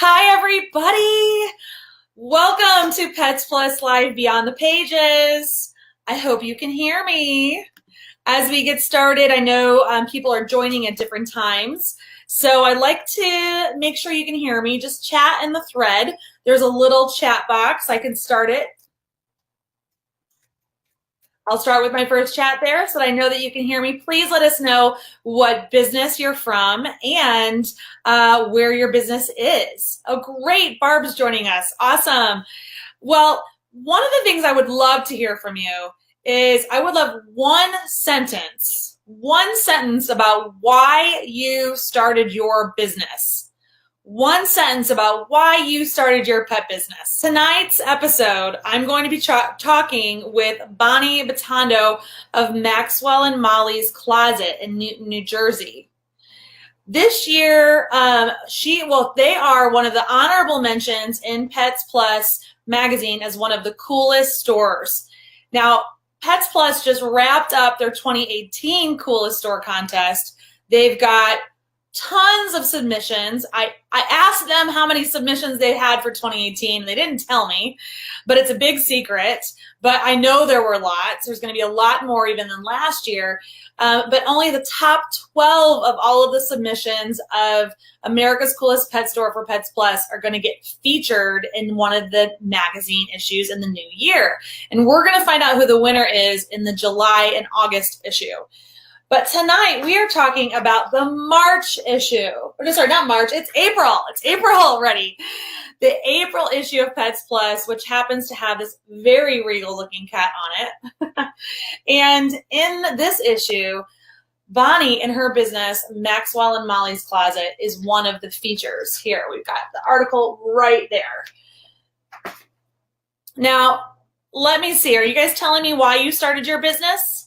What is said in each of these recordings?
Hi, everybody. Welcome to Pets Plus Live Beyond the Pages. I hope you can hear me. As we get started, I know people are joining at different times. So I'd like to make sure you can hear me. Just chat in the thread. There's a little chat box. I can start it. I'll start with my first chat there so that I know that you can hear me. Please let us know what business you're from and where your business is. Oh, great. Barb's joining us. Awesome. Well, one of the things I would love to hear from you is I would love one sentence about why you started your business. One sentence about why you started your pet business. Tonight's episode, I'm going to be talking with Bonnie Bitondo of Maxwell and Molly's Closet in Newton, New Jersey. This year, they are one of the honorable mentions in Pets Plus magazine as one of the coolest stores. Now, Pets Plus just wrapped up their 2018 Coolest Store contest. They've got tons of submissions. I asked them how many submissions they had for 2018. They didn't tell me, but it's a big secret. But I know there were lots. There's going to be a lot more even than last year. But only the top 12 of all of the submissions of America's Coolest Pet Store for Pets Plus are going to get featured in one of the magazine issues in the new year. And we're going to find out who the winner is in the July and August issue. But tonight we are talking about the March issue. Sorry, not March, it's April. It's April already. The April issue of Pets Plus, which happens to have this very regal looking cat on it. And in this issue, Bonnie and her business, Maxwell and Molly's Closet, is one of the features. Here, we've got the article right there. Now, let me see. Are you guys telling me why you started your business?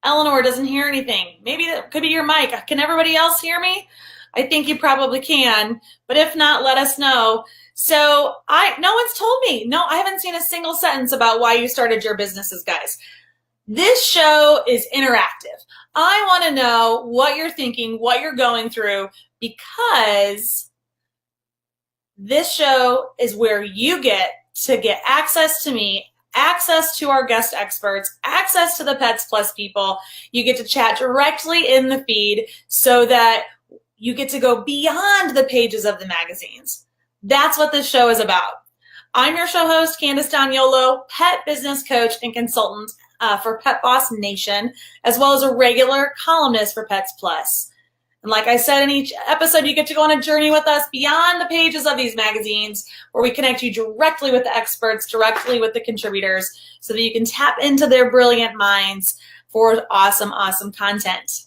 Eleanor doesn't hear anything. Maybe that could be your mic. Can everybody else hear me? I think you probably can, but if not, let us know. So no one's told me. No, I haven't seen a single sentence about why you started your businesses, guys. This show is interactive. I want to know what you're thinking, what you're going through, because this show is where you get to get access to me, access to our guest experts, access to the Pets Plus people. You get to chat directly in the feed so that you get to go beyond the pages of the magazines. That's what this show is about. I'm your show host, Candace D'Agnolo, pet business coach and consultant for Pet Boss Nation, as well as a regular columnist for Pets Plus. And like I said, in each episode, you get to go on a journey with us beyond the pages of these magazines, where we connect you directly with the experts, directly with the contributors, so that you can tap into their brilliant minds for awesome, awesome content.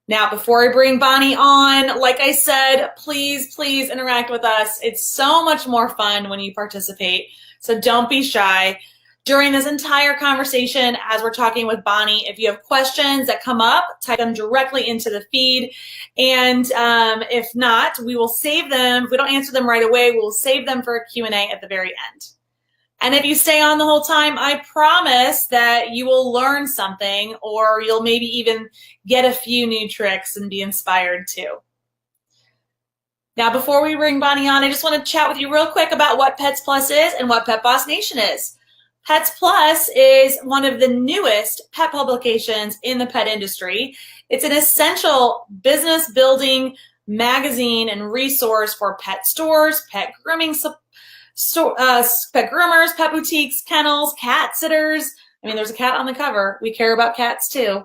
Now, before I bring Bonnie on, like I said, please interact with us. It's so much more fun when you participate, so don't be shy. During this entire conversation, as we're talking with Bonnie, if you have questions that come up, type them directly into the feed. And if not, we will save them. If we don't answer them right away, we'll save them for a Q&A at the very end. And if you stay on the whole time, I promise that you will learn something, or you'll maybe even get a few new tricks and be inspired too. Now, before we bring Bonnie on, I just want to chat with you real quick about what Pets Plus is and what Pet Boss Nation is. Pets Plus is one of the newest pet publications in the pet industry. It's an essential business building magazine and resource for pet stores, pet grooming, pet groomers, pet boutiques, kennels, cat sitters. I mean, there's a cat on the cover. We care about cats too.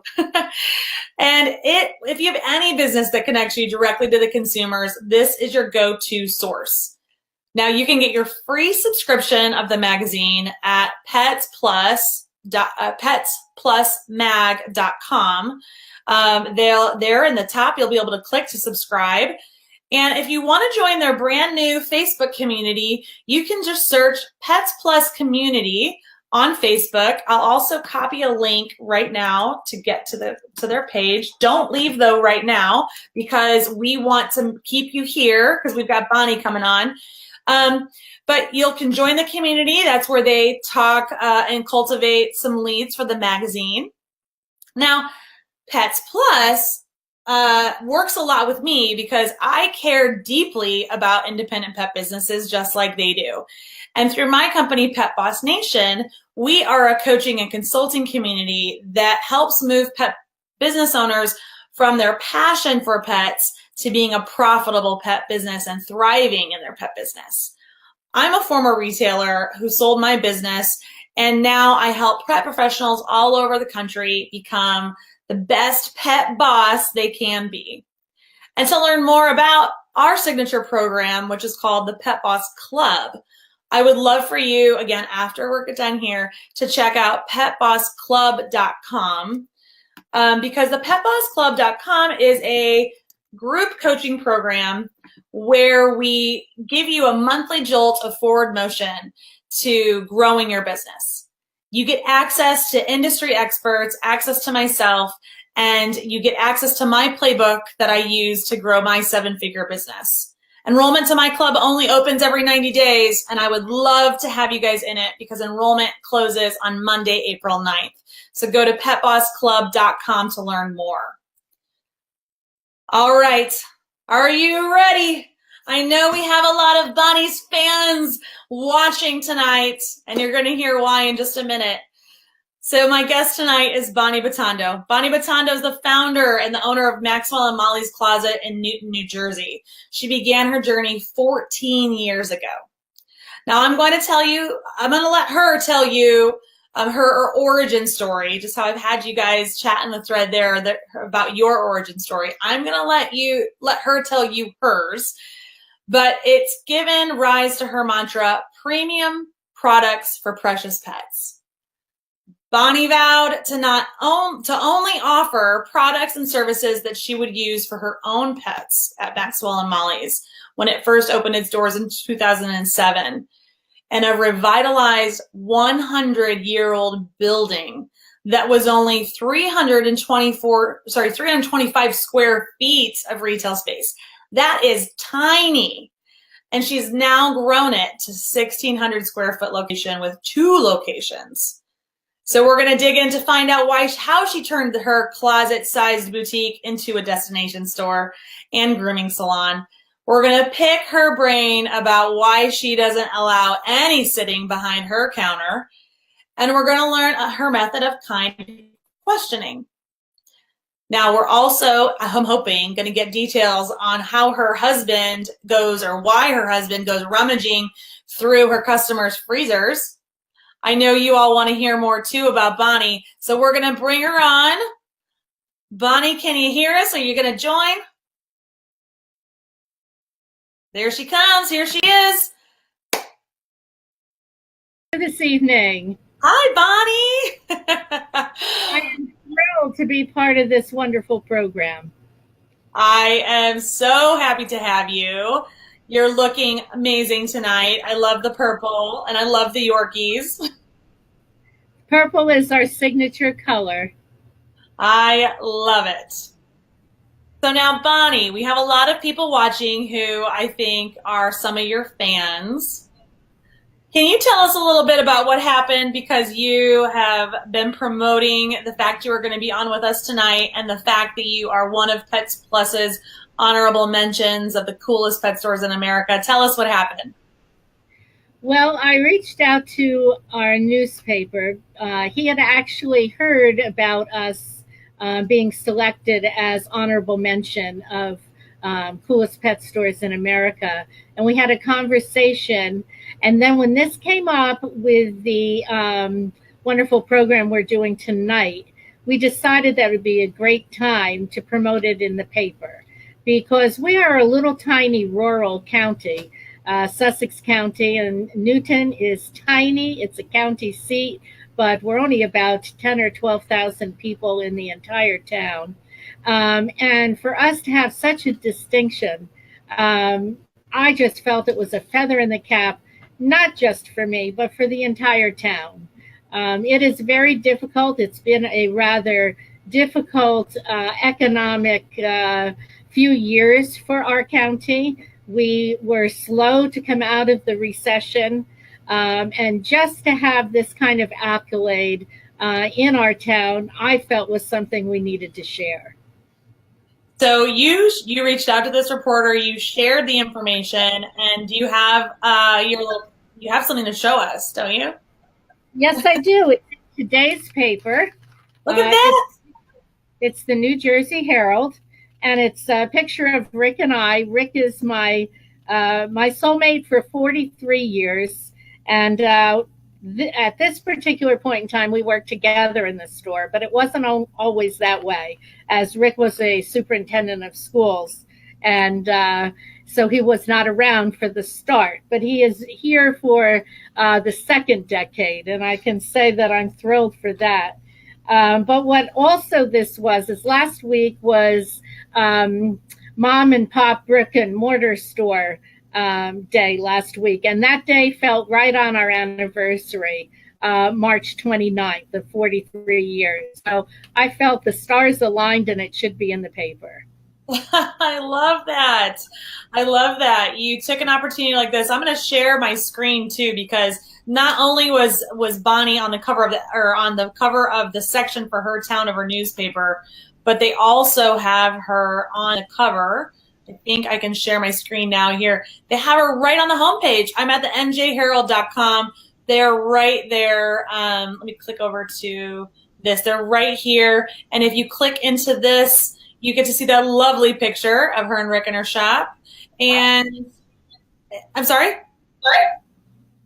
And if you have any business that connects you directly to the consumers, this is your go-to source. Now, you can get your free subscription of the magazine at petsplusmag.com. There in the top, you'll be able to click to subscribe. And if you want to join their brand new Facebook community, you can just search Pets Plus Community on Facebook. I'll also copy a link right now to get to their page. Don't leave though right now, because we want to keep you here because we've got Bonnie coming on. But you can join the community. That's where they talk and cultivate some leads for the magazine. Now, Pets Plus works a lot with me because I care deeply about independent pet businesses just like they do. And through my company, Pet Boss Nation, we are a coaching and consulting community that helps move pet business owners from their passion for pets to being a profitable pet business and thriving in their pet business. I'm a former retailer who sold my business, and now I help pet professionals all over the country become the best pet boss they can be. And to learn more about our signature program, which is called the Pet Boss Club, I would love for you, again, after we're done here, to check out petbossclub.com because the petbossclub.com is a group coaching program where we give you a monthly jolt of forward motion to growing your business. You get access to industry experts, access to myself, and you get access to my playbook that I use to grow my 7-figure business. Enrollment to my club only opens every 90 days, and I would love to have you guys in it because enrollment closes on Monday, April 9th. So go to petbossclub.com to learn more. All right, are you ready? I know we have a lot of Bonnie's fans watching tonight, and you're going to hear why in just a minute. So my guest tonight is Bonnie Bitondo. Bonnie Bitondo is the founder and the owner of Maxwell and Molly's Closet in Newton, New Jersey. She began her journey 14 years ago. Now I'm going to let her tell you her origin story, just how I've had you guys chat in the thread there about your origin story. I'm going to let her tell you hers, but it's given rise to her mantra, premium products for precious pets. Bonnie vowed to only offer products and services that she would use for her own pets at Maxwell and Molly's when it first opened its doors in 2007. And a revitalized 100-year-old building that was only 325 square feet of retail space. That is tiny. And she's now grown it to 1,600 square foot location with 2 locations. So we're going to dig in to find out how she turned her closet-sized boutique into a destination store and grooming salon. We're going to pick her brain about why she doesn't allow any sitting behind her counter. And we're going to learn her method of kind questioning. Now, we're also, I'm hoping, going to get details on how her husband goes or why her husband goes rummaging through her customers' freezers. I know you all want to hear more, too, about Bonnie. So we're going to bring her on. Bonnie, can you hear us? Are you going to join? There she comes. Here she is. This evening. Hi, Bonnie. I am thrilled to be part of this wonderful program. I am so happy to have you. You're looking amazing tonight. I love the purple and I love the Yorkies. Purple is our signature color. I love it. So now, Bonnie, we have a lot of people watching who I think are some of your fans. Can you tell us a little bit about what happened, because you have been promoting the fact you are going to be on with us tonight and the fact that you are one of Pets Plus's honorable mentions of the coolest pet stores in America. Tell us what happened. Well, I reached out to our newspaper. He had actually heard about us being selected as honorable mention of coolest pet stores in America. And we had a conversation. And then when this came up with the wonderful program we're doing tonight, we decided that would be a great time to promote it in the paper, because we are a little tiny rural county, Sussex County, and Newton is tiny. It's a county seat, but we're only about 10 or 12,000 people in the entire town. And for us to have such a distinction, I just felt it was a feather in the cap, not just for me, but for the entire town. It is very difficult. It's been a rather difficult economic few years for our county. We were slow to come out of the recession. And just to have this kind of accolade in our town, I felt was something we needed to share. So you reached out to this reporter, you shared the information, and you have you have something to show us, don't you? Yes, I do. It's in today's paper. Look at Uh, that. it's it's the New Jersey Herald, and it's a picture of Rick and I. Rick is my soulmate for 43 years, and at this particular point in time, we worked together in the store, but it wasn't always that way, as Rick was a superintendent of schools, and so he was not around for the start. But he is here for the second decade, and I can say that I'm thrilled for that. But what also this was is last week was mom and pop brick and mortar store day last week. And that day felt right on our anniversary, March 29th of 43 years. So I felt the stars aligned and it should be in the paper. I love that. I love that. You took an opportunity like this. I'm going to share my screen too, because not only was Bonnie on the cover of the section for her town of her newspaper, but they also have her on the cover. I think I can share my screen now here. They have her right on the homepage. I'm at the njherald.com. They're right there. Let me click over to this. They're right here. And if you click into this, you get to see that lovely picture of her and Rick in her shop. And I'm sorry?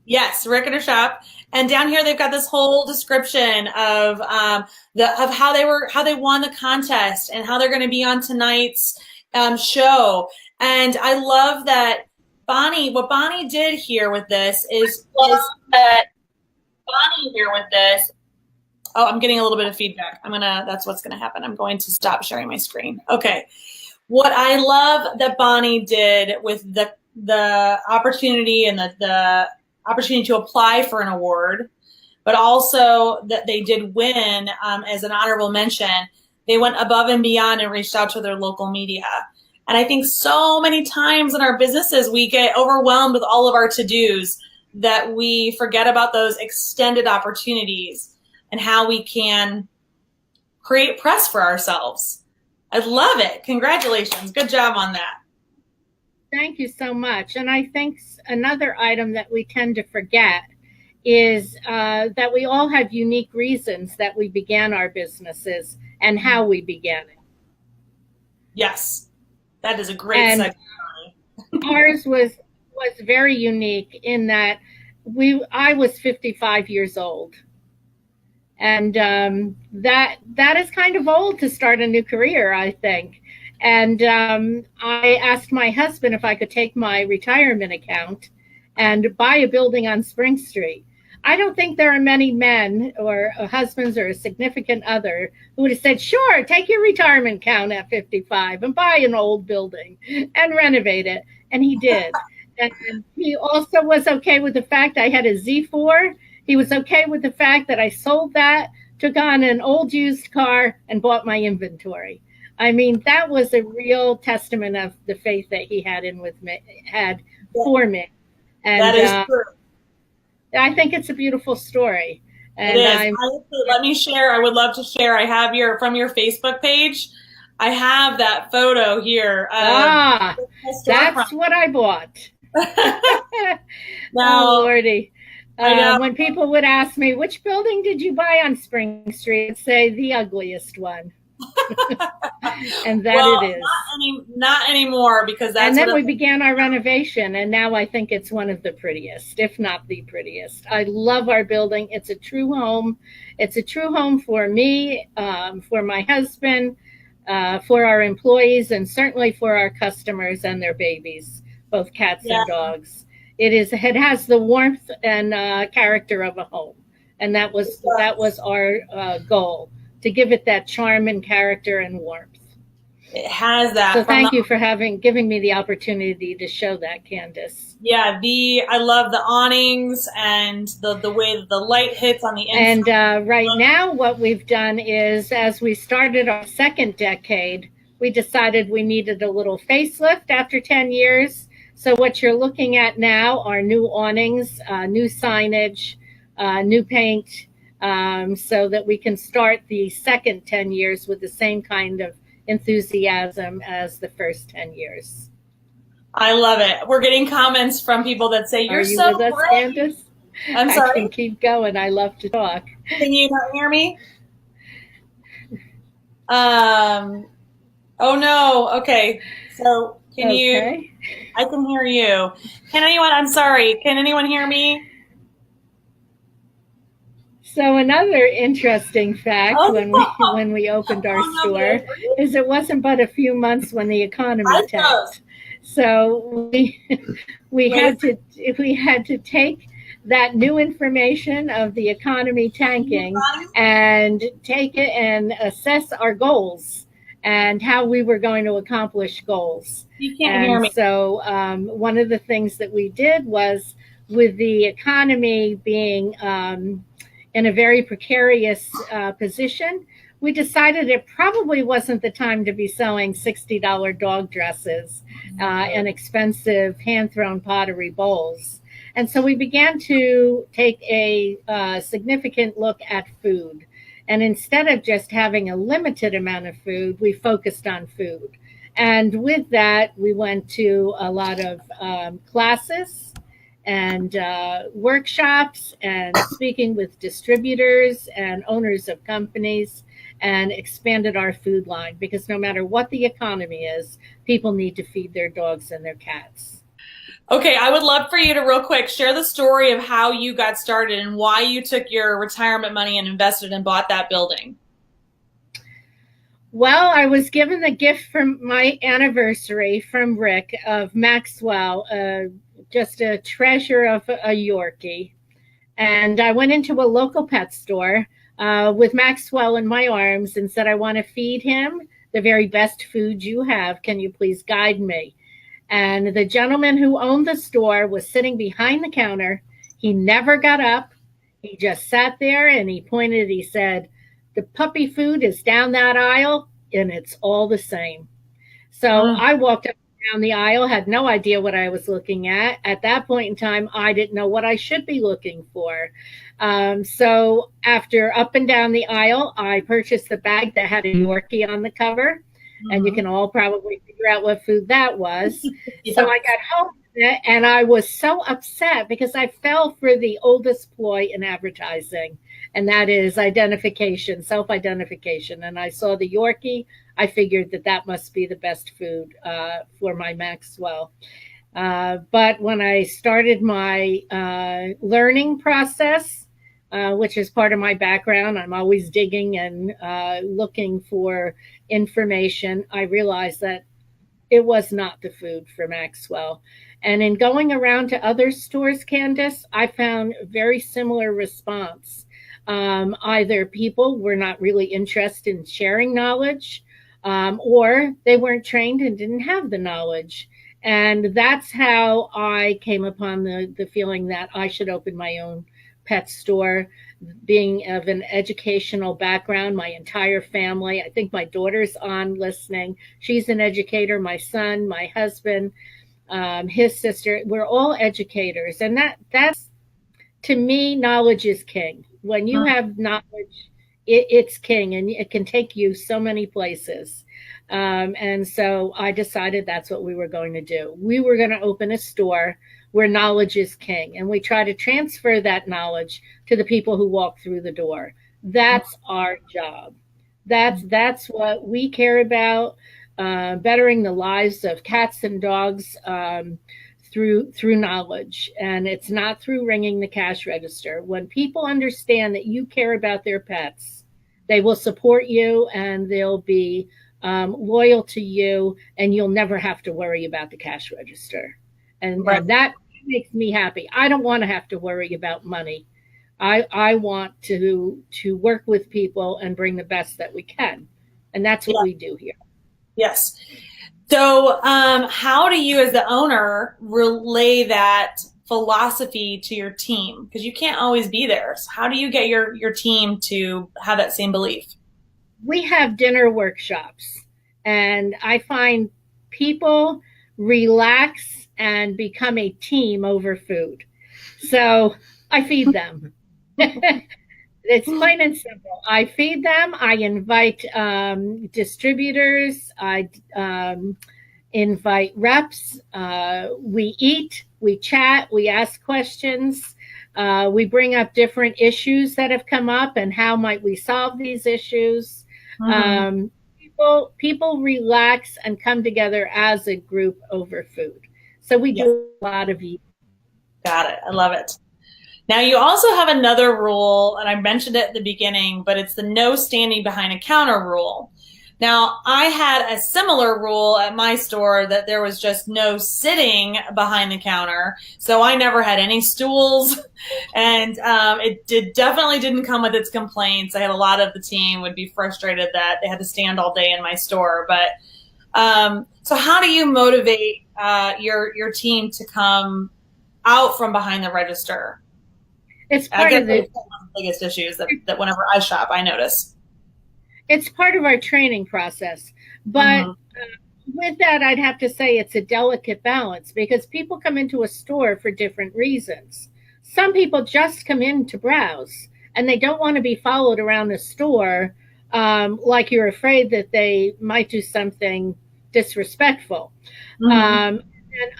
Yes, Rick in her shop. And down here they've got this whole description of how they won the contest and how they're going to be on tonight's show. And I love that what Bonnie did here with this is oh, I'm getting a little bit of feedback. That's what's going to happen. I'm going to stop sharing my screen. Okay. What I love that Bonnie did with the opportunity and the opportunity to apply for an award, but also that they did win as an honorable mention. They went above and beyond and reached out to their local media. And I think so many times in our businesses, we get overwhelmed with all of our to-dos that we forget about those extended opportunities and how we can create press for ourselves. I love it. Congratulations. Good job on that. Thank you so much. And I think another item that we tend to forget is that we all have unique reasons that we began our businesses and how we began it. Yes, that is a great segue. Ours was very unique in that I was 55 years old. And that is kind of old to start a new career, I think. And I asked my husband if I could take my retirement account and buy a building on Spring Street. I don't think there are many men or husbands or a significant other who would have said, sure, take your retirement account at 55 and buy an old building and renovate it. And he did. And he also was okay with the fact I had a Z4. He was okay with the fact that I sold that, took on an old used car, and bought my inventory. I mean, that was a real testament of the faith that he had for me. And that is true. I think it's a beautiful story. And it is. Let me share. I would love to share. I have from your Facebook page. I have that photo here. That's what I bought. Now, oh, Lordy. When people would ask me, which building did you buy on Spring Street? I'd say the ugliest one. And it is. Not anymore, because that's. And then we began our renovation, and now I think it's one of the prettiest, if not the prettiest. I love our building. It's a true home. It's a true home for me, for my husband, for our employees, and certainly for our customers and their babies, both cats and dogs. It has the warmth and character of a home, and that was our goal, to give it that charm and character and warmth. It has that. So thank you for giving me the opportunity to show that, Candace. Yeah, I love the awnings and the way the light hits on the inside. And right now, what we've done is, as we started our second decade, we decided we needed a little facelift after 10 years. So what you're looking at now are new awnings, new signage, new paint, so that we can start the second 10 years with the same kind of enthusiasm as the first 10 years. I love it. We're getting comments from people that say, Are you're you so with us, brave. Candace? I'm I sorry. can keep going. I love to talk. Can you not hear me? Oh no. Okay. So can you, Okay. I can hear you. Can anyone, I'm sorry. Can anyone hear me? So another interesting fact Oh, when we opened our oh no, store is it wasn't but a few months when the economy I know. tanked. So we Wait, had to take that new information of the economy tanking and take it and assess our goals and how we were going to accomplish goals. you can't hear And me. so one of the things that we did was with the economy being in a very precarious position, we decided it probably wasn't the time to be selling $60 dog dresses and expensive hand thrown pottery bowls. And so we began to take a significant look at food. And instead of just having a limited amount of food, we focused on food. And with that, we went to a lot of classes and workshops and speaking with distributors and owners of companies and expanded our food line because no matter what the economy is, people need to feed their dogs and their cats. Okay, I would love for you to real quick share the story of how you got started and why you took your retirement money and invested and bought that building. Well, I was given the gift from my anniversary from Rick of Maxwell, just a treasure of a Yorkie. And I went into a local pet store with Maxwell in my arms and said, I want to feed him the very best food you have. Can you please guide me? And the gentleman who owned the store was sitting behind the counter. He never got up. He just sat there and he pointed. He said, the puppy food is down that aisle and it's all the same. So I walked up down the aisle, had no idea what I was looking at. At that point in time, I didn't know what I should be looking for. So after up and down the aisle, I purchased the bag that had a Yorkie on the cover. And you can all probably figure out what food that was. Yeah. So I got home and I was so upset because I fell for the oldest ploy in advertising, and that is identification, self-identification. And I saw the Yorkie. I figured that that must be the best food for my Maxwell. But when I started my learning process, which is part of my background, I'm always digging and looking for information. I realized that it was not the food for Maxwell. And in going around to other stores, Candace, I found a very similar response. Either people were not really interested in sharing knowledge, or they weren't trained and didn't have the knowledge. And that's how I came upon the feeling that I should open my own pet store. Being of an educational background, my entire family, I think my daughter's on listening. She's an educator, my son, my husband, his sister, we're all educators. And that's, to me, knowledge is king. When you have knowledge, it's king, and it can take you so many places. And so I decided that's what we were going to do. We were going to open a store where knowledge is king, and we try to transfer that knowledge to the people who walk through the door. That's our job. That's what we care about, bettering the lives of cats and dogs through knowledge. And it's not through ringing the cash register. When people understand that you care about their pets, they will support you and they'll be loyal to you, and you'll never have to worry about the cash register. And that makes me happy. I don't want to have to worry about money. I want to work with people and bring the best that we can. And that's what we do here. Yes. So how do you as the owner relay that philosophy to your team? Because you can't always be there. So how do you get your team to have that same belief? We have dinner workshops, and I find people relax and become a team over food. So I feed them. It's plain and simple. I feed them. I invite distributors. I invite reps. We eat. We chat. We ask questions. We bring up different issues that have come up and how might we solve these issues. Mm-hmm. People relax and come together as a group over food. So we Yes, do a lot of eating. got it. I love it. Now, you also have another rule, and I mentioned it at the beginning, but it's the no standing behind a counter rule. Now, I had a similar rule at my store that there was just no sitting behind the counter. So I never had any stools, and definitely didn't come with its complaints. I had a lot of the team would be frustrated that they had to stand all day in my store. But so how do you motivate your team to come out from behind the register? It's I part guess of that's the one of the biggest issues that whenever I shop, I notice. it's part of our training process. But Mm-hmm. with that, I'd have to say it's a delicate balance because people come into a store for different reasons. Some people just come in to browse and they don't want to be followed around the store like you're afraid that they might do something disrespectful. Mm-hmm. And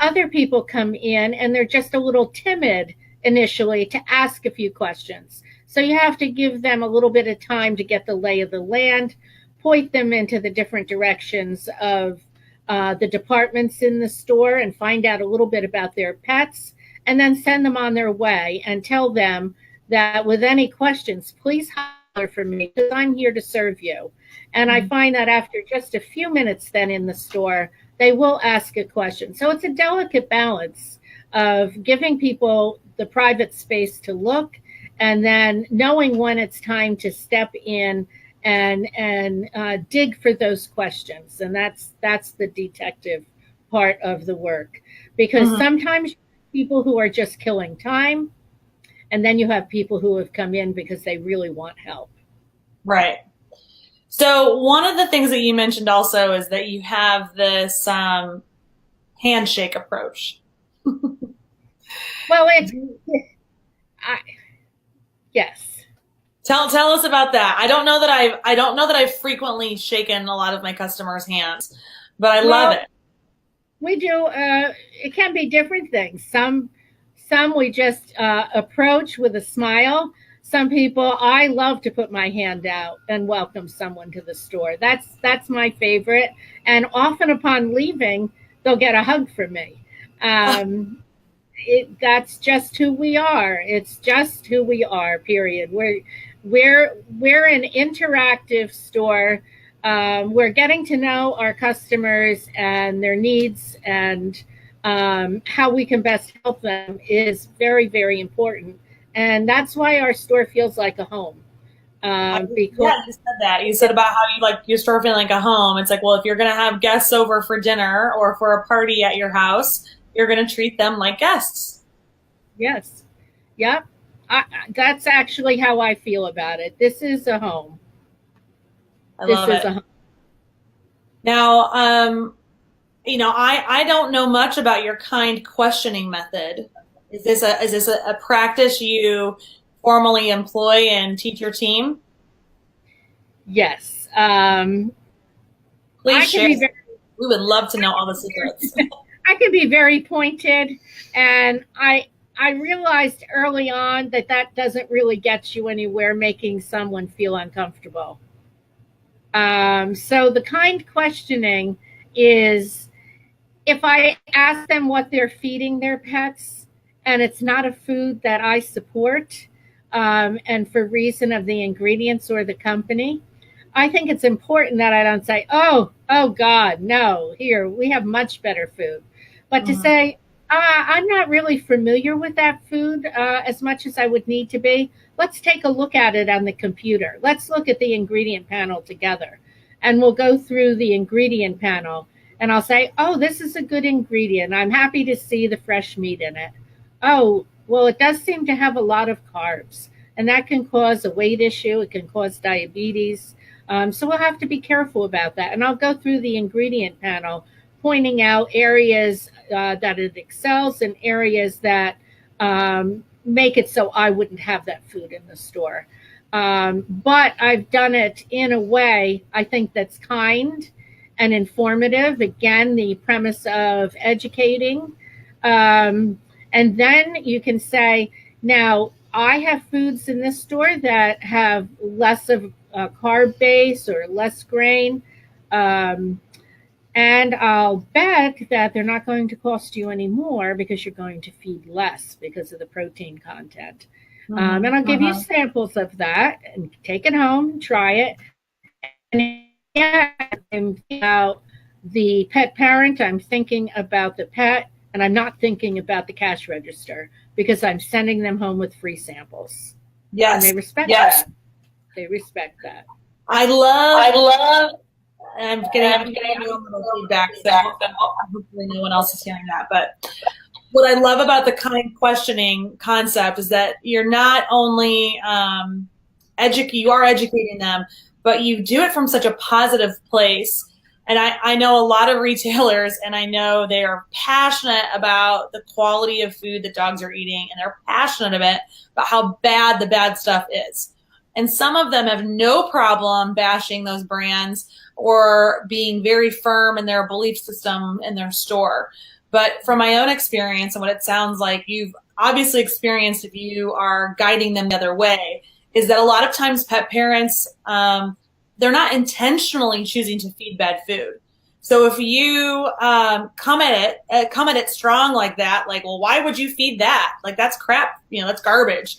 other people come in and they're just a little timid initially to ask a few questions. So you have to give them a little bit of time to get the lay of the land, point them into the different directions of the departments in the store and find out a little bit about their pets, and then send them on their way and tell them that with any questions, please holler for me because I'm here to serve you. And I find that after just a few minutes then in the store, they will ask a question. So it's a delicate balance of giving people the private space to look and then knowing when it's time to step in and dig for those questions. And that's the detective part of the work because Mm-hmm. sometimes people who are just killing time, and then you have people who have come in because they really want help. Right. So one of the things that you mentioned also is that you have this handshake approach. Well, it's I, yes. Tell us about that. I don't know that I've frequently shaken a lot of my customers' hands, but I love Well, it. we do. It can be different things. Some we just approach with a smile. Some people, I love to put my hand out and welcome someone to the store. That's my favorite. And often upon leaving, they'll get a hug from me. Um, that's just who we are. It's just who we are. Period. We're an interactive store. We're getting to know our customers and their needs and how we can best help them is very, very important. And that's why our store feels like a home. Because Yeah, you said that. You said about how you like your store feeling like a home. It's like, well, if you're going to have guests over for dinner or for a party at your house, you're going to treat them like guests. yes, yep, that's actually how I feel about it. This is a home. I This love is it. a home. Now, I don't know much about your kind questioning method. Is this a practice you formally employ and teach your team? Yes. Please I can share. be very We would love to know all the secrets. I can be very pointed, and I realized early on that that doesn't really get you anywhere, making someone feel uncomfortable. So the kind questioning is if I ask them what they're feeding their pets, and it's not a food that I support, and for reason of the ingredients or the company, I think it's important that I don't say, oh God, no, here, we have much better food. But to Mhm. say, I'm not really familiar with that food as much as I would need to be. Let's take a look at it on the computer. Let's look at the ingredient panel together. And we'll go through the ingredient panel. And I'll say, oh, this is a good ingredient. I'm happy to see the fresh meat in it. Oh, well, it does seem to have a lot of carbs. And that can cause a weight issue. It can cause diabetes. So we'll have to be careful about that. And I'll go through the ingredient panel, pointing out areas that it excels and areas that make it so I wouldn't have that food in the store. But I've done it in a way I think that's kind and informative. Again, the premise of educating. Um, and then you can say, now I have foods in this store that have less of a carb base or less grain. Um, and I'll bet that they're not going to cost you any more because you're going to feed less because of the protein content. And I'll give you samples of that and take it home, try it. And yeah, I'm thinking about the pet parent, I'm thinking about the pet, and I'm not thinking about the cash register because I'm sending them home with free samples. Yes. And they respect that. They respect that. I love, and I'm getting a little feedback, so hopefully no one else is hearing that. But what I love about the kind questioning concept is that you're not only you are educating them, but you do it from such a positive place. And I know a lot of retailers, and I know they are passionate about the quality of food that dogs are eating, and they're passionate about how bad the bad stuff is. And some of them have no problem bashing those brands or being very firm in their belief system in their store. But from my own experience and what it sounds like you've obviously experienced if you are guiding them the other way, is that a lot of times pet parents, they're not intentionally choosing to feed bad food. So if you come at it strong like that, like, well, why would you feed that? Like, that's crap, that's garbage.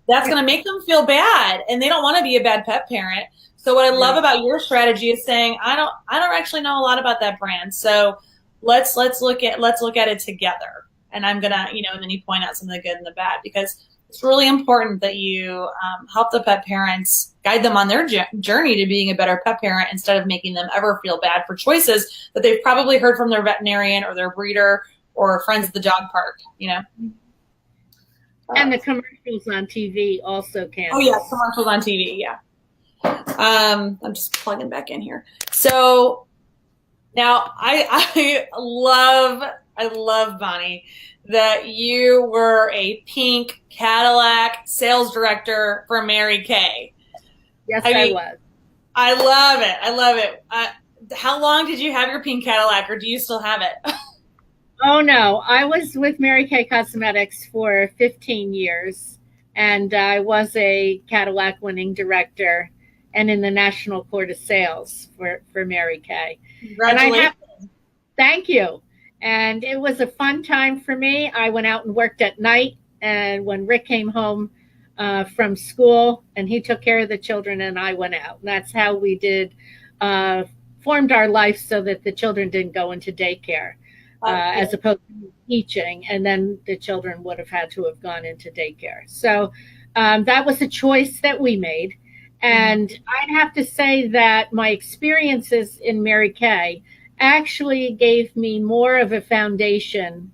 That's going to make them feel bad, and they don't want to be a bad pet parent. So what I love about your strategy is saying, I don't actually know a lot about that brand, so let's look at it together. And I'm gonna, and then you point out some of the good and the bad, because it's really important that you help the pet parents, guide them on their journey to being a better pet parent, instead of making them ever feel bad for choices that they've probably heard from their veterinarian or their breeder or friends at the dog park. And the commercials on TV also can. Oh yeah, commercials on TV. Yeah. I'm just plugging back in here. So now I love, Bonnie, that you were a pink Cadillac sales director for Mary Kay. Yes, I was. I love it. How long did you have your pink Cadillac, or do you still have it? Oh no, I was with Mary Kay Cosmetics for 15 years, and I was a Cadillac winning director and in the National Court of Sales for Mary Kay. Congratulations. Thank you. And it was a fun time for me. I went out and worked at night, and when Rick came home from school, and he took care of the children, and I went out. And that's how we formed our life, so that the children didn't go into daycare. As opposed to teaching, and then the children would have had to have gone into daycare. So that was a choice that we made. And I'd have to say that my experiences in Mary Kay actually gave me more of a foundation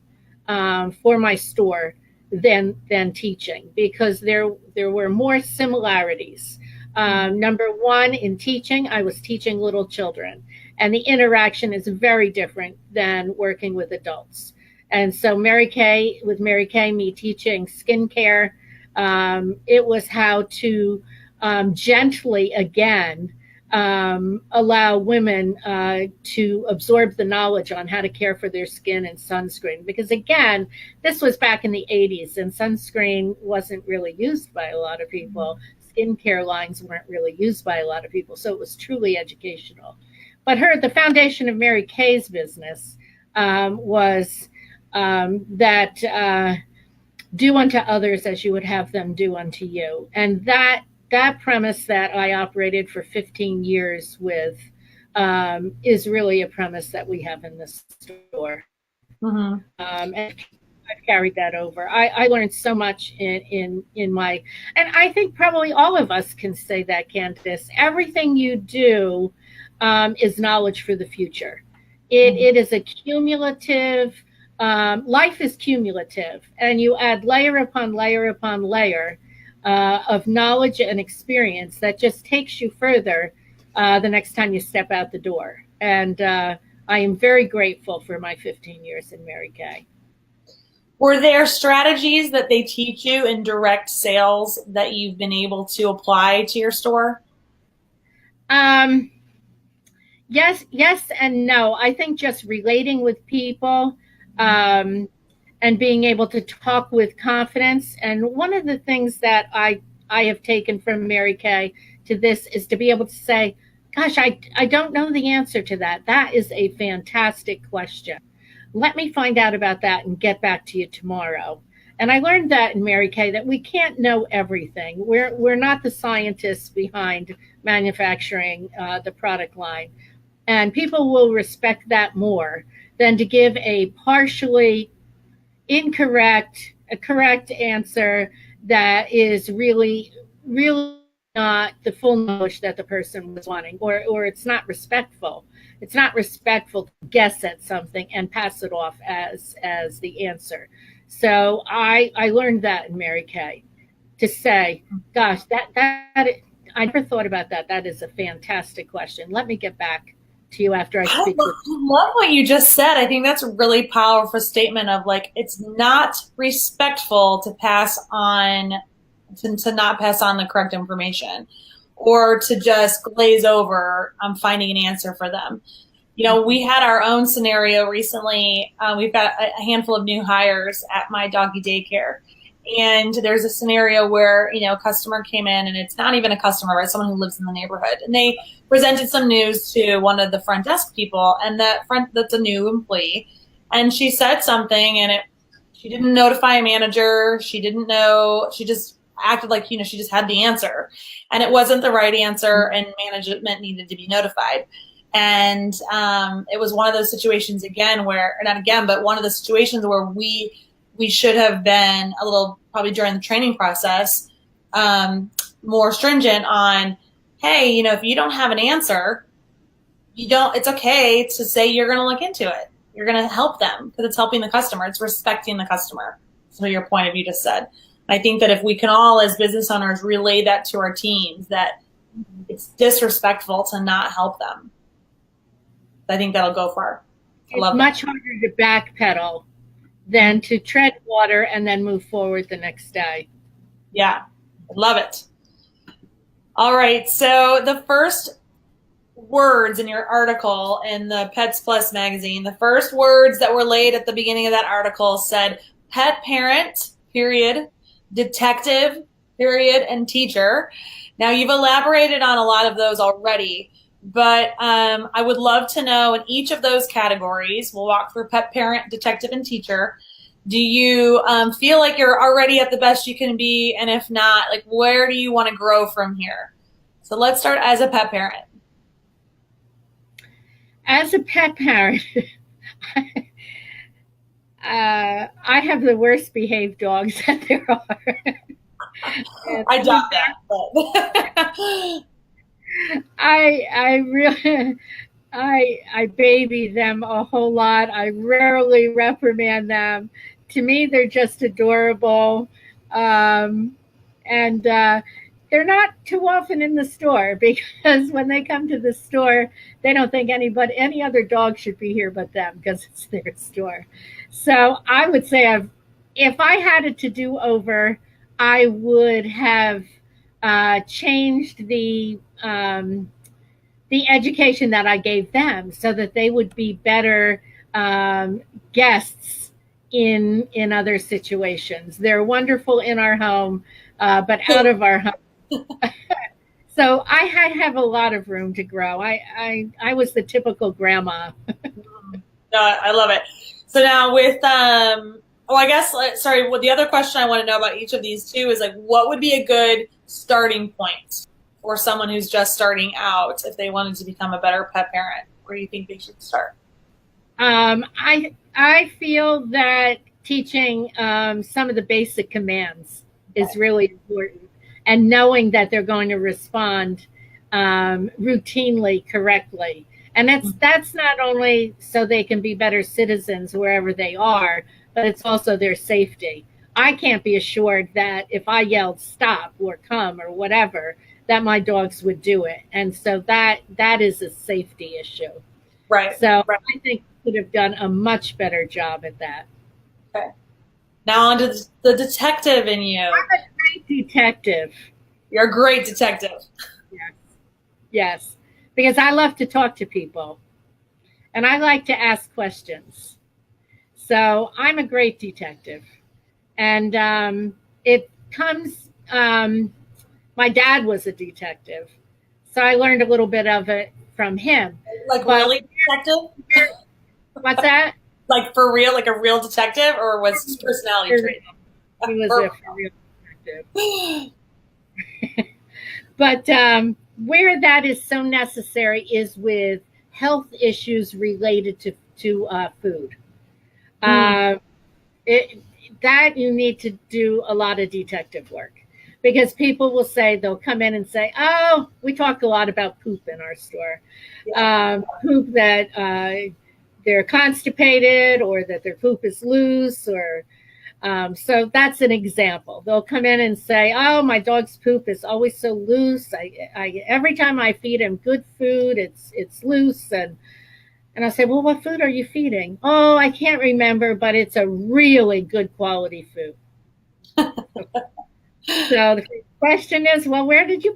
for my store than teaching, because there were more similarities. Number one, in teaching, I was teaching little children, and the interaction is very different than working with adults. And so with Mary Kay, me teaching skincare, it was how to gently, again, allow women to absorb the knowledge on how to care for their skin and sunscreen. Because again, this was back in the 80s, and sunscreen wasn't really used by a lot of people. Skincare lines weren't really used by a lot of people. So it was truly educational. But the foundation of Mary Kay's business was that do unto others as you would have them do unto you. And that premise that I operated for 15 years with is really a premise that we have in this store. And I've carried that over. I learned so much in my, and I think probably all of us can say that, Candace. Everything you do is knowledge for the future. It is a cumulative, life is cumulative, and you add layer upon layer upon layer of knowledge and experience that just takes you further the next time you step out the door. And I am very grateful for my 15 years in Mary Kay. Were there strategies that they teach you in direct sales that you've been able to apply to your store? Um, yes and no. I think just relating with people, um, and being able to talk with confidence. And one of the things that I have taken from Mary Kay to this is to be able to say, gosh, I don't know the answer to that. That is a fantastic question. Let me find out about that and get back to you tomorrow. And I learned that in Mary Kay that we can't know everything. We're not the scientists behind manufacturing the product line, and people will respect that more than to give a partially a correct answer that is really not the full knowledge that the person was wanting, or it's not respectful. It's not respectful to guess at something and pass it off as the answer. So I learned that in Mary Kay, to say, gosh, that I never thought about that. That is a fantastic question. Let me get back to you after I speak with I love what you just said. I think that's a really powerful statement of like, it's not respectful to pass on, to not pass on the correct information or to just glaze over finding an answer for them. You know, we had our own scenario recently. We've got a handful of new hires at my doggy daycare. And there's a scenario where, you know, a customer came in, and it's not even a customer, but someone who lives in the neighborhood. And they presented some news to one of the front desk people, and that's a new employee. And she said something, and she didn't notify a manager. She didn't know. She just acted like, you know, she just had the answer. And it wasn't the right answer, and management needed to be notified. And it was one of those situations again where, or not again, but one of the situations where we should have been a little, probably during the training process, more stringent on, hey, you know, if you don't have an answer, it's okay to say you're going to look into it. You're going to help them because it's helping the customer. It's respecting the customer. So your point of view just said. I think that if we can all, as business owners, relay that to our teams, that it's disrespectful to not help them, I think that'll go far. It's much harder to backpedal than to tread water and then move forward the next day. Yeah, I love it. All right, so the first words in your article in the Pets Plus magazine, the first words that were laid at the beginning of that article said pet parent, period, detective, period, and teacher. Now, you've elaborated on a lot of those already, but I would love to know in each of those categories, we'll walk through pet parent, detective, and teacher. Do you feel like you're already at the best you can be? And if not, like, where do you want to grow from here? So let's start as a pet parent. As a pet parent, I have the worst behaved dogs that there are. I doubt that. But I really, I baby them a whole lot. I rarely reprimand them. To me, they're just adorable, and they're not too often in the store because when they come to the store, they don't think any other dog should be here but them because it's their store. So I would say if I had it to do over, I would have changed the education that I gave them so that they would be better guests in other situations. They're wonderful in our home, but out of our home. So I have a lot of room to grow. I was the typical grandma. No, I love it. So now with I guess sorry. Well, the other question I want to know about each of these two is like, what would be a good starting point for someone who's just starting out if they wanted to become a better pet parent? Where do you think they should start? I feel that teaching some of the basic commands is really important, and knowing that they're going to respond routinely correctly. And that's not only so they can be better citizens wherever they are, but it's also their safety. I can't be assured that if I yelled stop or come or whatever, that my dogs would do it. And so that is a safety issue. Right. So right. I think we could have done a much better job at that. Okay. Now on to the detective in you. I'm a great detective. You're a great detective. Yes. Yes. Because I love to talk to people and I like to ask questions. So I'm a great detective. And it comes, my dad was a detective. So I learned a little bit of it from him. Like But really detective? what's that? Like for real, like a real detective, or was his personality trait? He was For a real detective. But where that is so necessary is with health issues related to food. Uh, it, that you need to do a lot of detective work because people will say, they'll come in and say, oh, we talk a lot about poop in our store. Poop that they're constipated or that their poop is loose or so that's an example. They'll come in and say, "Oh, my dog's poop is always so loose. Every time I feed him good food, it's loose." And I'll say, "Well, what food are you feeding?" "Oh, I can't remember, but it's a really good quality food." So the question is, well, where do you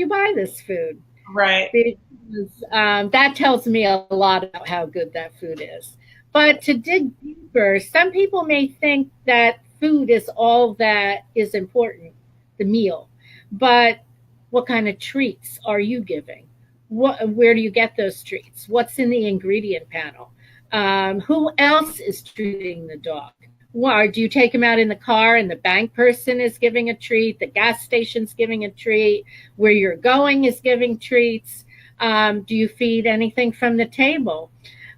buy this food? Right. Because that tells me a lot about how good that food is. But to dig deeper, some people may think that food is all that is important, the meal. But what kind of treats are you giving? Where do you get those treats? What's in the ingredient panel? Who else is treating the dog? Or do you take him out in the car and the bank person is giving a treat, the gas station's giving a treat, where you're going is giving treats? Do you feed anything from the table?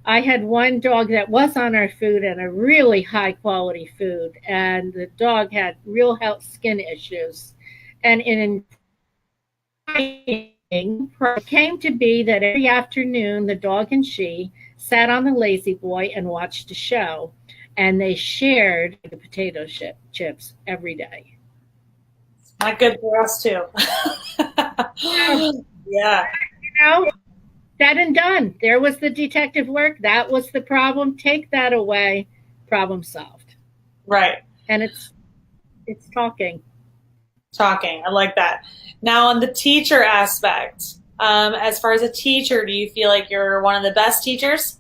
I had one dog that was on our food and a really high quality food, and the dog had real health skin issues. And in it came to be that every afternoon the dog and she sat on the lazy boy and watched a show, and they shared the potato chips every day. Not good for us too. Yeah. You know, that and done. There was the detective work. That was the problem. Take that away. Problem solved. Right. And it's talking. Talking. I like that. Now on the teacher aspect, as far as a teacher, do you feel like you're one of the best teachers?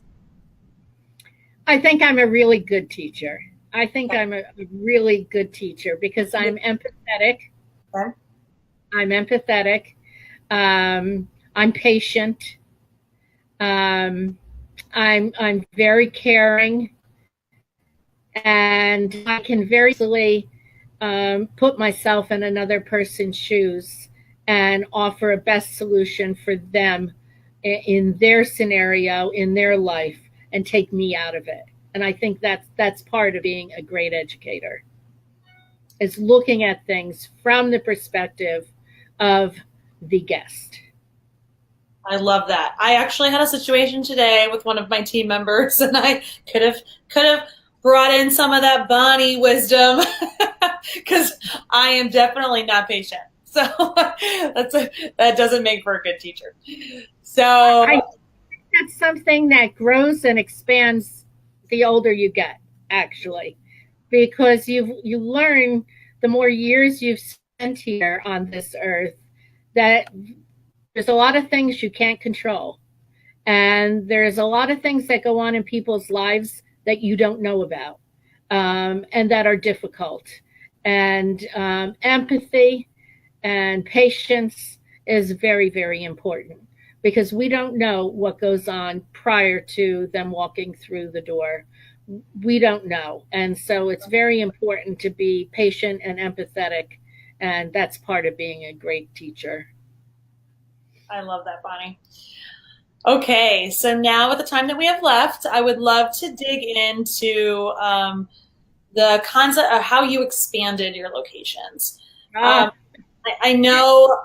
I think I'm a really good teacher. I think I'm a really good teacher because I'm empathetic. Okay. I'm empathetic. I'm patient. I'm very caring, and I can very easily put myself in another person's shoes and offer a best solution for them in their scenario, in their life, and take me out of it. And I think that's part of being a great educator, is looking at things from the perspective of the guest. I love that. I actually had a situation today with one of my team members, and I could have brought in some of that Bonnie wisdom because I am definitely not patient. So that doesn't make for a good teacher. So I think that's something that grows and expands the older you get, actually, because you learn the more years you've spent here on this earth that there's a lot of things you can't control. And there's a lot of things that go on in people's lives that you don't know about, and that are difficult. And empathy and patience is very, very important because we don't know what goes on prior to them walking through the door. We don't know. And so it's very important to be patient and empathetic. And that's part of being a great teacher. I love that, Bonnie. Okay, so now with the time that we have left, I would love to dig into the concept of how you expanded your locations. Um, Ah, I know,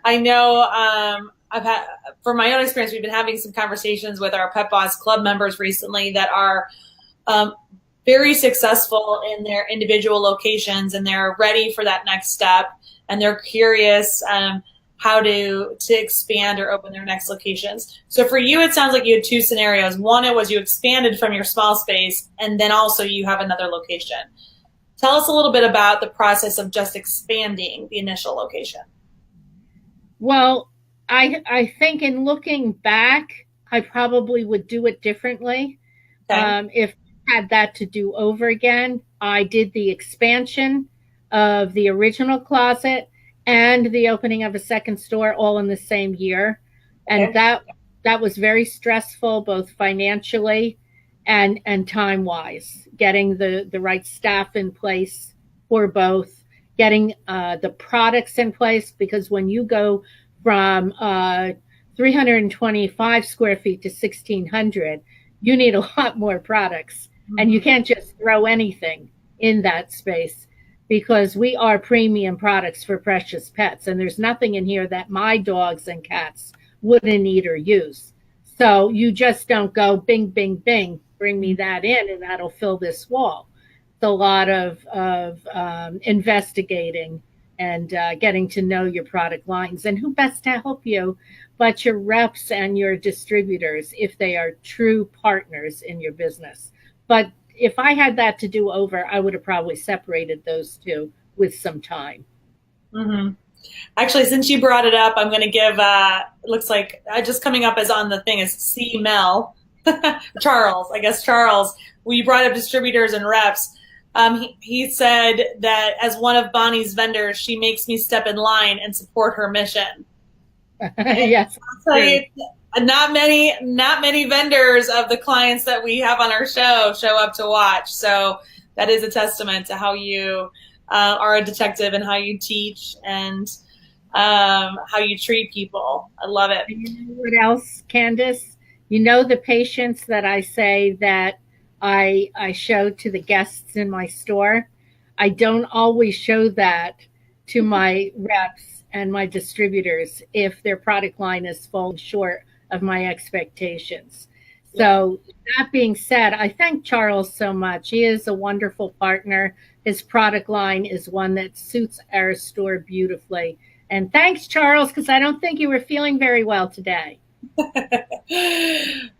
I know. I've had, from my own experience, we've been having some conversations with our Pet Boss Club members recently that are um, very successful in their individual locations, and they're ready for that next step, and they're curious how to expand or open their next locations. So for you, it sounds like you had two scenarios. One, it was you expanded from your small space, and then also you have another location. Tell us a little bit about the process of just expanding the initial location. Well, I think in looking back, I probably would do it differently. Okay. If I had that to do over again, I did the expansion of the original closet and the opening of a second store all in the same year, and Okay. that was very stressful, both financially and time wise. Getting the right staff in place for both, getting the products in place, because when you go from 325 square feet to 1600, you need a lot more products. And you Mm-hmm. can't just throw anything in that space, because we are premium products for precious pets. And there's nothing in here that my dogs and cats wouldn't eat or use. So you just don't go bing, bing, bing, bring me that in and that'll fill this wall. It's a lot of investigating and getting to know your product lines, and who best to help you but your reps and your distributors, if they are true partners in your business. But if I had that to do over, I would have probably separated those two with some time. Mm-hmm. Actually, since you brought it up, I'm going to give, it looks like just coming up as on the thing is C. Mel. Charles, I guess Charles. We brought up distributors and reps. He said that as one of Bonnie's vendors, she makes me step in line and support her mission. And Yes, I'll tell you, true. not many vendors of the clients that we have on our show up to watch. So that is a testament to how you are a detective and how you teach and how you treat people. I love it. And you know what else, Candace? You know the patience that I say that I show to the guests in my store. I don't always show that to my reps and my distributors if their product line is falling short of my expectations. Yeah. So that being said, I thank Charles so much. He is a wonderful partner. His product line is one that suits our store beautifully. And thanks, Charles, because I don't think you were feeling very well today.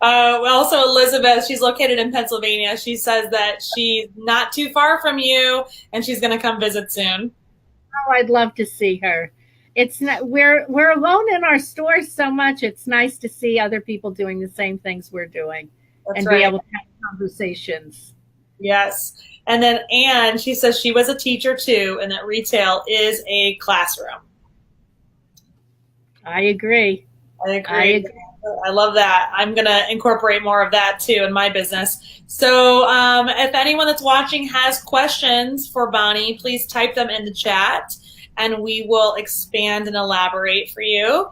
Also, Elizabeth, she's located in Pennsylvania. She says that she's not too far from you and she's going to come visit soon. Oh, I'd love to see her. It's not, we're alone in our stores so much. It's nice to see other people doing the same things we're doing That's and be right. able to have conversations. Yes. And then Anne, she says she was a teacher too, and that retail is a classroom. I agree. I I agree. agree. I love that. I'm going to incorporate more of that too in my business. So, if anyone that's watching has questions for Bonnie, please type them in the chat and we will expand and elaborate for you.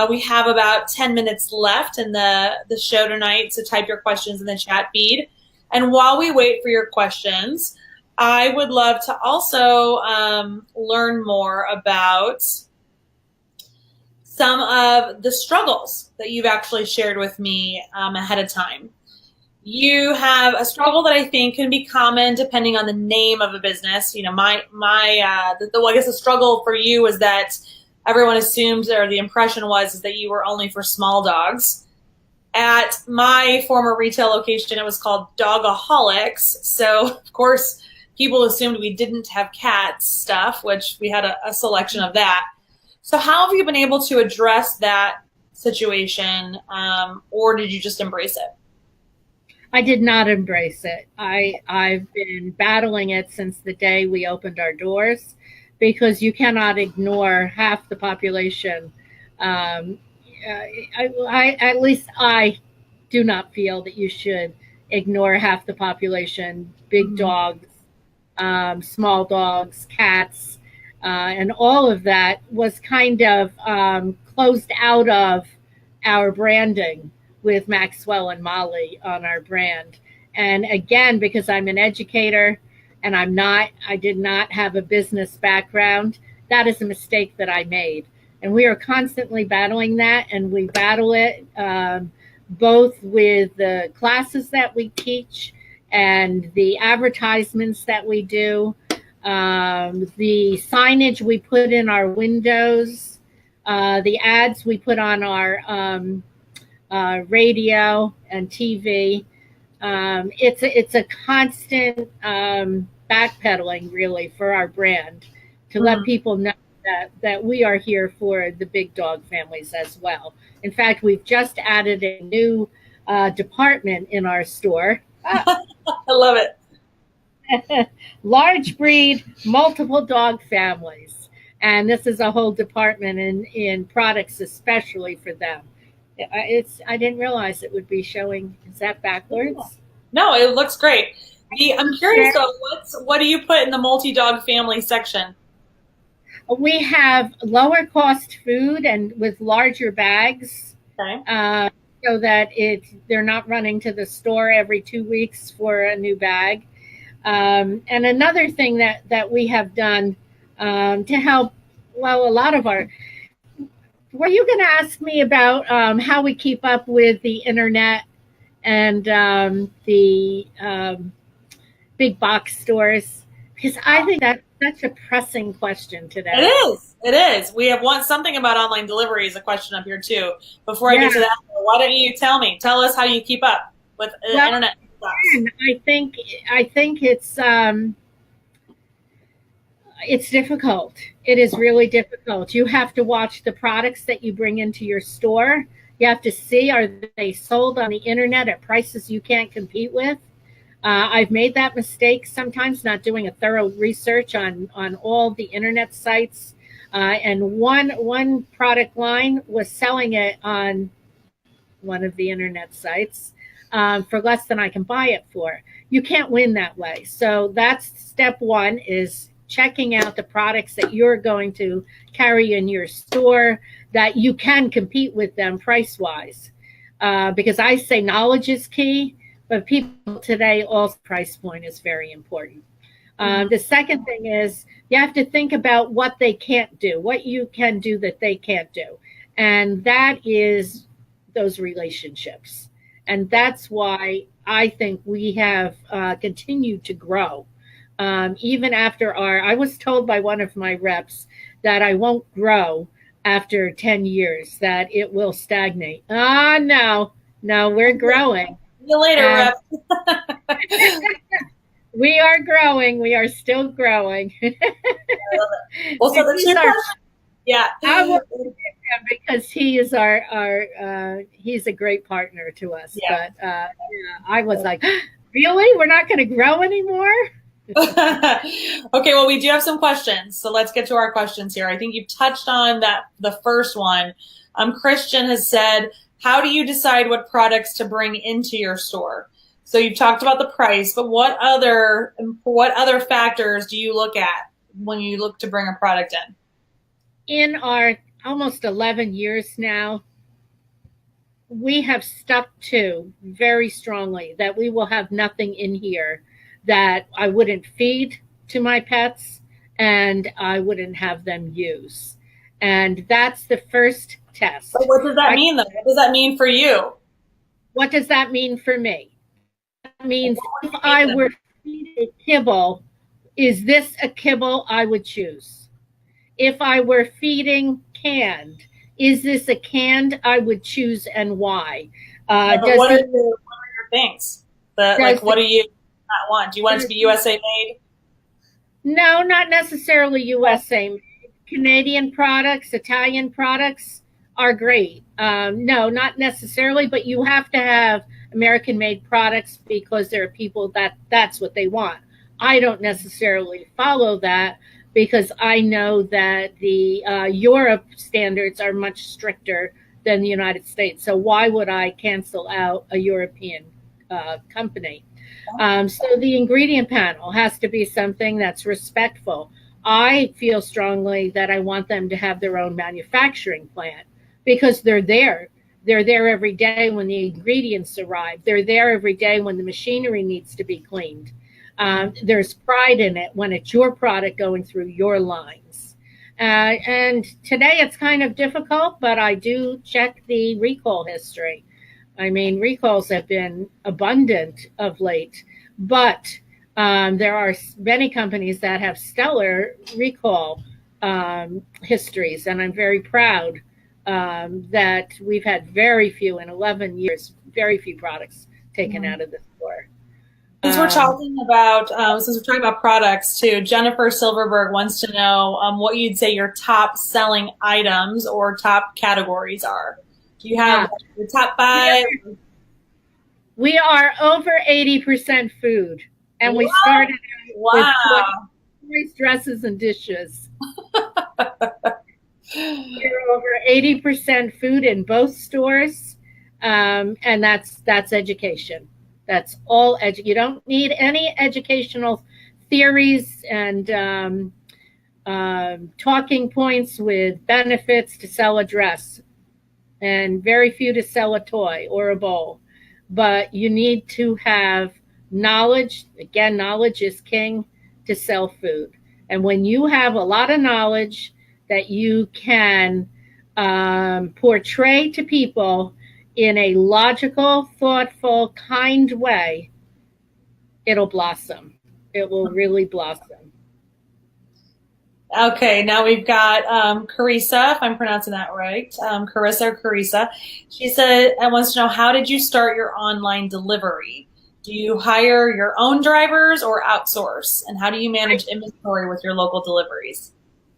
We have about 10 minutes left in the show tonight, so type your questions in the chat feed. And while we wait for your questions, I would love to also learn more about some of the struggles that you've actually shared with me ahead of time. You have a struggle that I think can be common depending on the name of a business. You know, I guess the struggle for you was that everyone assumed, or the impression was, is that you were only for small dogs. At my former retail location, it was called Dogaholics. So, of course, people assumed we didn't have cat stuff, which we had a selection of that. So how have you been able to address that situation, or did you just embrace it? I did not embrace it. I've been battling it since the day we opened our doors, because you cannot ignore half the population. Um, at least I do not feel that you should ignore half the population. Big Mm-hmm. dogs, small dogs, cats, and all of that was kind of closed out of our branding with Maxwell and Molly on our brand. And again, because I'm an educator and I did not have a business background, that is a mistake that I made. And we are constantly battling that, and we battle it both with the classes that we teach and the advertisements that we do, the signage we put in our windows, the ads we put on our radio and TV. It's a constant backpedaling really for our brand to let Mhm. people know that we are here for the big dog families as well. In fact, we've just added a new department in our store. I love it. Large breed, multiple dog families. And this is a whole department in products especially for them. I didn't realize it would be showing. Is that backwards? No, it looks great. I'm curious Share. though, what do you put in the multi-dog family section? We have lower cost food and with larger bags, Okay. uh, so that they're not running to the store every 2 weeks for a new bag. And another thing that we have done to help, well, a lot of our. Were you going to ask me about how we keep up with the internet and the big box stores? Because I think that's such a pressing question It today. is. It is. We have something about online delivery is a question up here too. Before I Yeah. get to that, why don't you tell us how you keep up with Well, internet stuff? I think it's difficult. It is really difficult. You have to watch the products that you bring into your store. You have to see, are they sold on the internet at prices you can't compete with? I've made that mistake sometimes, not doing a thorough research on all the internet sites. And one product line was selling it on one of the internet sites for less than I can buy it for. You can't win that way. So that's step one, is checking out the products that you're going to carry in your store that you can compete with them price wise. Because I say knowledge is key, but people today, also price point is very important. Mhm. The second thing is you have to think about what they can't do, what you can do that they can't do. And that is those relationships. And that's why I think we have continued to grow. Even after I was told by one of my reps that I won't grow after 10 years, that it will stagnate. No, no, we're growing. See you later, And Rep. we are growing. We are still growing. Well, so the He's two our. questions, yeah. I will him because he is our. He's a great partner to us. Yeah. But yeah, I was like, really? We're not going to grow anymore? Okay, well, we do have some questions, so let's get to our questions here. I think you've touched on that. The first one, Christian has said, "How do you decide what products to bring into your store?" So you've talked about the price, but what other factors do you look at when you look to bring a product in? In our almost 11 years now, we have stuck to very strongly that we will have nothing in here that I wouldn't feed to my pets and I wouldn't have them use. And that's the first But test. what does that I, mean, though? What does that mean for you? what does that mean for me? That What means would if you feed I them? were feeding kibble, is this a kibble I would choose? If I were feeding canned, is this a canned I would choose and why? Yeah, but Does the what are your things? does What the do you not want? Do you want it to be USA made? No, not necessarily USA. Canadian products, Italian products are great. No, not necessarily, but you have to have American made products because there are people that's what they want. I don't necessarily follow that because I know that the Europe standards are much stricter than the United States. So why would I cancel out a European company? So the ingredient panel has to be something that's respectful. I feel strongly that I want them to have their own manufacturing plant because they're there. They're there every day when the ingredients arrive. They're there every day when the machinery needs to be cleaned. There's pride in it when it's your product going through your lines. And today it's kind of difficult, but I do check the recall history. I mean, recalls have been abundant of late, but there are many companies that have stellar recall histories, and I'm very proud that we've had very few in 11 years, very few products taken out of the store. Since we're talking about products too, Jennifer Silverberg wants to know what you'd say your top selling items or top categories are. Do you have your top five? We are over 80% food, and we What? started with Wow. toys, dresses, and dishes. We're over 80% food in both stores, and that's education. That's all you don't need any educational theories and talking points with benefits to sell a dress, and very few to sell a toy or a bowl. But you need to have knowledge. Again, knowledge is king to sell food. And when you have a lot of knowledge that you can portray to people in a logical, thoughtful, kind way, it'll blossom. It will really blossom. Okay, now we've got Carissa, if I'm pronouncing that right. Carissa or Carissa. She said, I wants to know, how did you start your online delivery? Do you hire your own drivers or outsource? And how do you manage inventory with your local deliveries?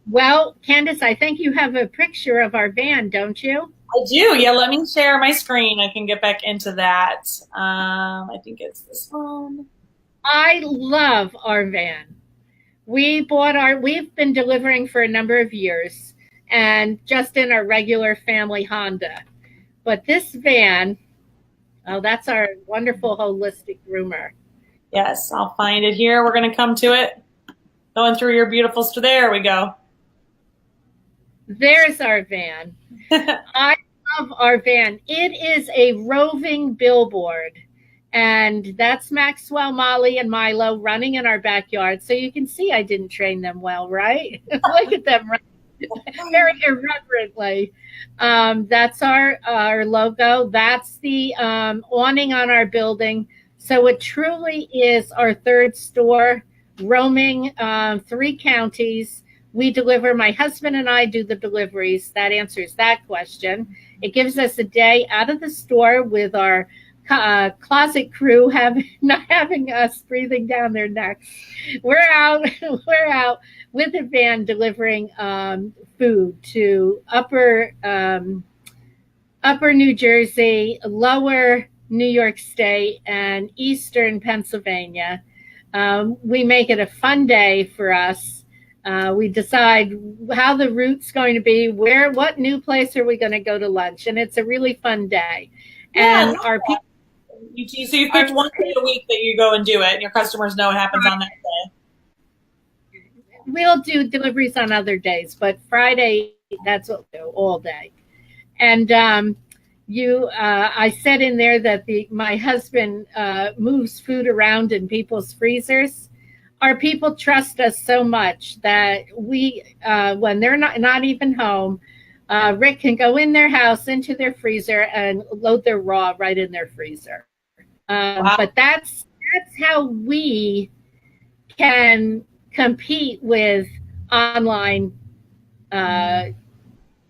Well, Candace, I think you have a picture of our van, don't you? I do. Yeah, let me share my screen. I can get back into that. I think it's this one. I love our van. We've been delivering for a number of years, and just in our regular family Honda. But this van, that's our wonderful holistic groomer. Yes, I'll find it here. We're going to come to it. Going through your beautiful store. There we go. There's our van. I love our van. It is a roving billboard. And that's Maxwell, Molly, and Milo running in our backyard. So you can see I didn't train them well, right? Look at them running very irreverently. That's our logo. That's the awning on our building. So it truly is our third store, roaming 3 counties. We deliver. My husband and I do the deliveries. That answers that question. It gives us a day out of the store with our closet crew not having us breathing down their necks. We're out with a van delivering food to upper New Jersey, lower New York State, and eastern Pennsylvania. We make it a fun day for us. We decide how the route's going to be, what new place are we going to go to lunch, and it's a really fun day. Yeah, and our people. So you picked one day a week that you go and do it, and your customers know what happens on that day. We'll do deliveries on other days, but Friday, that's what we do all day. And I said in there that my husband moves food around in people's freezers. Our people trust us so much that we, when they're not even home, Rick can go in their house into their freezer and load their raw right in their freezer. Wow. But that's how we can compete with online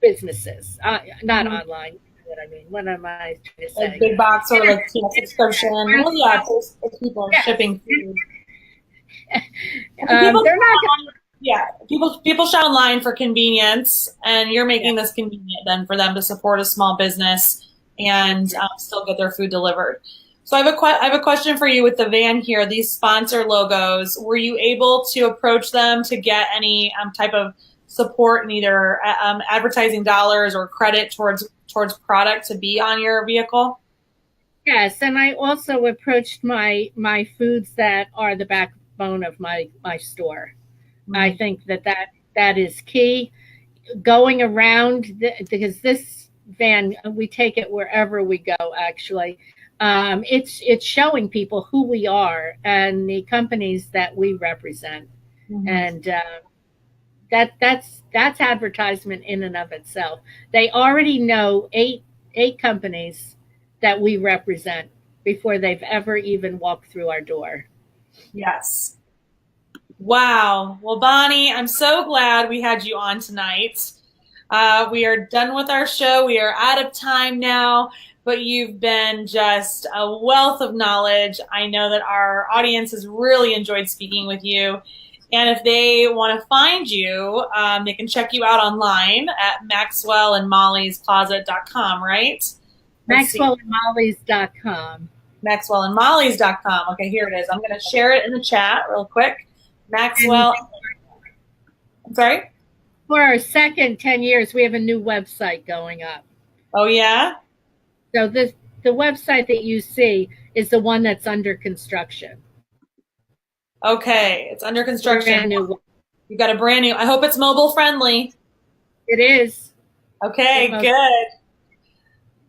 businesses. Not online. What I mean, what am I trying to say? Like big box or like subscription. Well, yeah, if people are shipping food. They're not gonna, yeah, people shop online for convenience, and you're making this convenient then for them to support a small business and still get their food delivered. So I have a question for you with the van here. These sponsor logos, were you able to approach them to get any type of support in either advertising dollars or credit towards product to be on your vehicle? Yes, and I also approached my foods that are the backbone of my store. Mm-hmm. I think that is key. Going around, because this van, we take it wherever we go, actually. It's showing people who we are and the companies that we represent. Mm-hmm. And that's advertisement in and of itself. They already know eight companies that we represent before they've ever even walked through our door. Yes. Wow. Well, Bonnie, I'm so glad we had you on tonight. We are done with our show. We are out of time now. but you've been just a wealth of knowledge. I know that our audience has really enjoyed speaking with you. And if they want to find you, they can check you out online at maxwellandmollyscloset.com, right? Maxwellandmollys.com. Maxwellandmollys.com. Okay, here it is. I'm going to share it in the chat real quick. Maxwell. I'm sorry? For our second 10 years, we have a new website going up. Oh, yeah? So the website that you see is the one that's under construction. Okay, it's under construction. Brand new. You got a brand new. I hope it's mobile friendly. It is. Okay, good.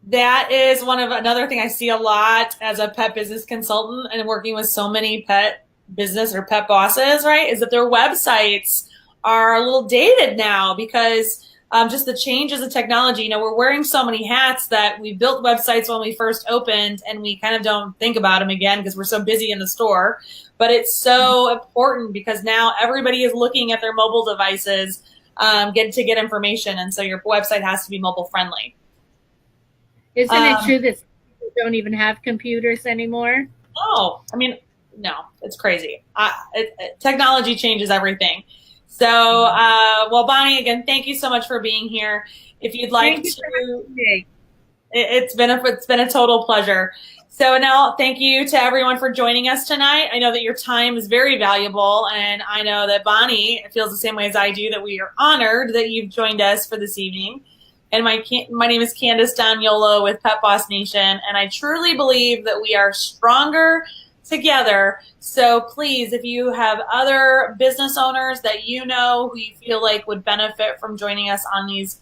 That is another thing I see a lot as a pet business consultant and working with so many pet business or pet bosses, right? Is that their websites are a little dated now because just the changes of technology. You know, we're wearing so many hats that we built websites when we first opened and we kind of don't think about them again because we're so busy in the store. But it's so important because now everybody is looking at their mobile devices to get information. And so your website has to be mobile friendly. Isn't it true that people don't even have computers anymore? Oh, I mean, no, it's crazy. Technology changes everything. So, well, Bonnie, again, thank you so much for being here. If you'd like to, it's been a total pleasure. So now, thank you to everyone for joining us tonight. I know that your time is very valuable, and I know that Bonnie feels the same way as I do, that we are honored that you've joined us for this evening. And my name is Candace D'Agnolo with Pet Boss Nation, and I truly believe that we are stronger together. So please, if you have other business owners that you know who you feel like would benefit from joining us on these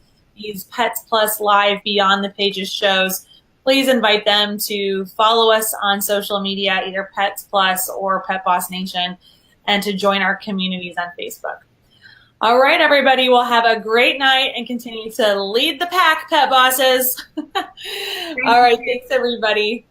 Pets Plus Live Beyond the Pages shows, please invite them to follow us on social media, either Pets Plus or Pet Boss Nation, and to join our communities on Facebook. All right, everybody, we'll have a great night and continue to lead the pack, pet bosses. All right, thanks, everybody.